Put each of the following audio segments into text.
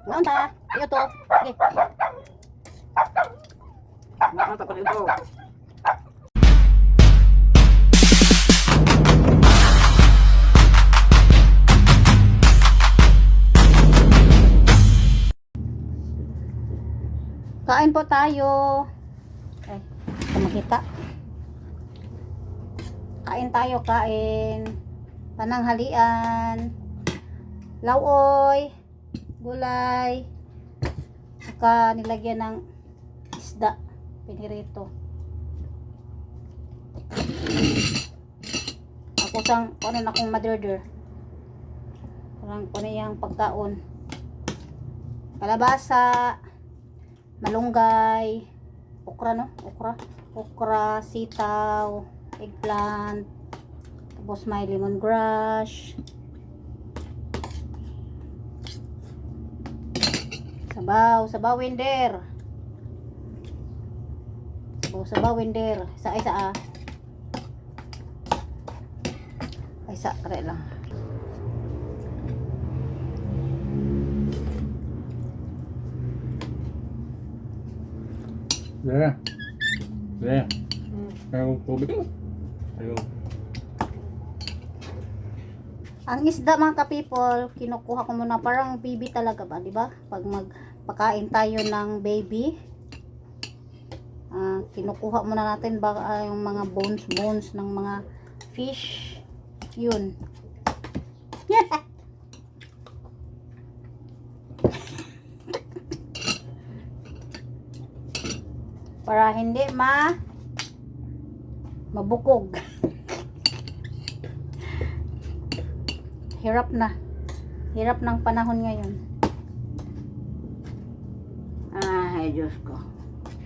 Ngaon ta? Iyo to. Sige. Ngaon ta ko dito. Kain po tayo. Ay, makita. Kain tayo, kain. Pananghalian. Lauoy, gulay, saka nilagyan ng isda, pinirito. Ako sang, ano na akong mother-der. Parang ano yung pagkaon. Kalabasa, malunggay, okra no? Okra, sitaw, eggplant, tapos may lemongrass, sabaw winder. Sabaw winder. Isa kare lang. Dạ. Dạ. Theo cô biết. Theo. Ang isda mga ka-people, kinukuha ko muna parang baby talaga ba, di ba? Pag magpakain tayo ng baby, kinukuha muna natin ba yung mga bones ng mga fish. Yun. Para hindi mabukog. Hirap ng panahon ngayon. Ay, Diyos ko.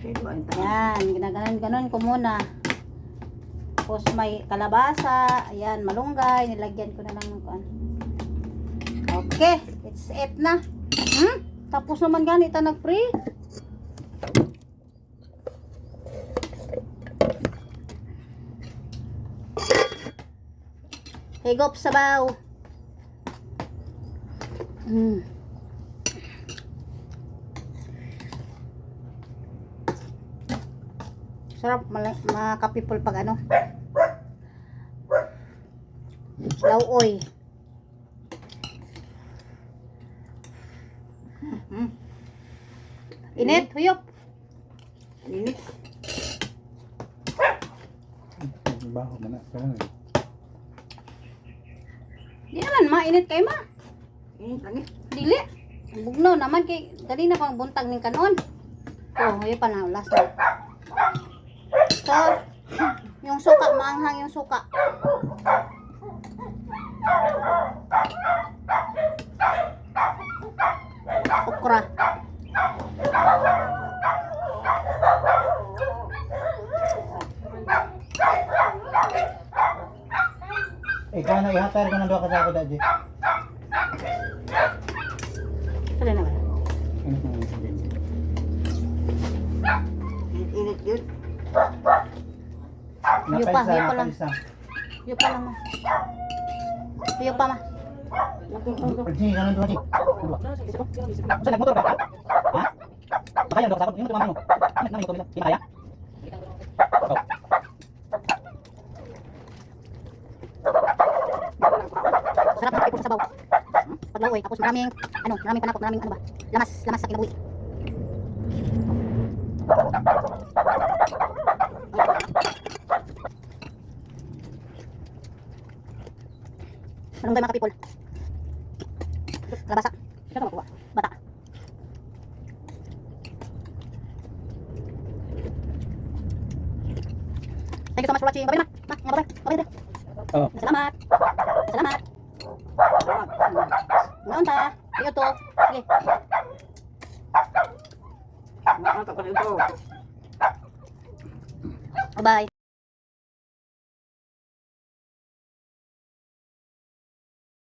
Sigo ang tayo. Yan, ginaganon ko muna. Tapos may kalabasa, ayan, malunggay, nilagyan ko na lang ng kuan. Okay, it's it na. Tapos naman ganito nag-free. Higop sabaw. Sarap mga ka-people pag ano. Lauoy. Init, huyop. Init. Baho mo na. Kaya nga. Di naman mainit kay ma. Init lagi. Dili. Bugno naman kay kanina pang buntag ning kanon. Oh, huyop pa na last na. So, yung suka, maanghang yung suka. Okra. Ikaw na ihatar ko ng 2 kasako dati. Sali na ba? Ano kung sabihin? Init yun. Yupa lang. Napaisa. Yupa lang ma. Yupa ma. Pagsi, ganun doon. Saan nagmotor ka? Ha? Kaya 2 kasako. Yung tumama mo. Ano na yung tumila? Kinaya? Oh. Sarap ng pipon sabaw. Paglawoy, tapos maraming panakot, maraming ano ba? Lamas sa kinabuhi. Anong ba mga kapipol? Kalabasa. Ito makuha. Bata. Thank you so much for watching. Bye-bye ma. Bye-bye. Oh. Salamat. Ngaon ta? Iyo to. Sige. Ngaon ta ko dito. Bye-bye.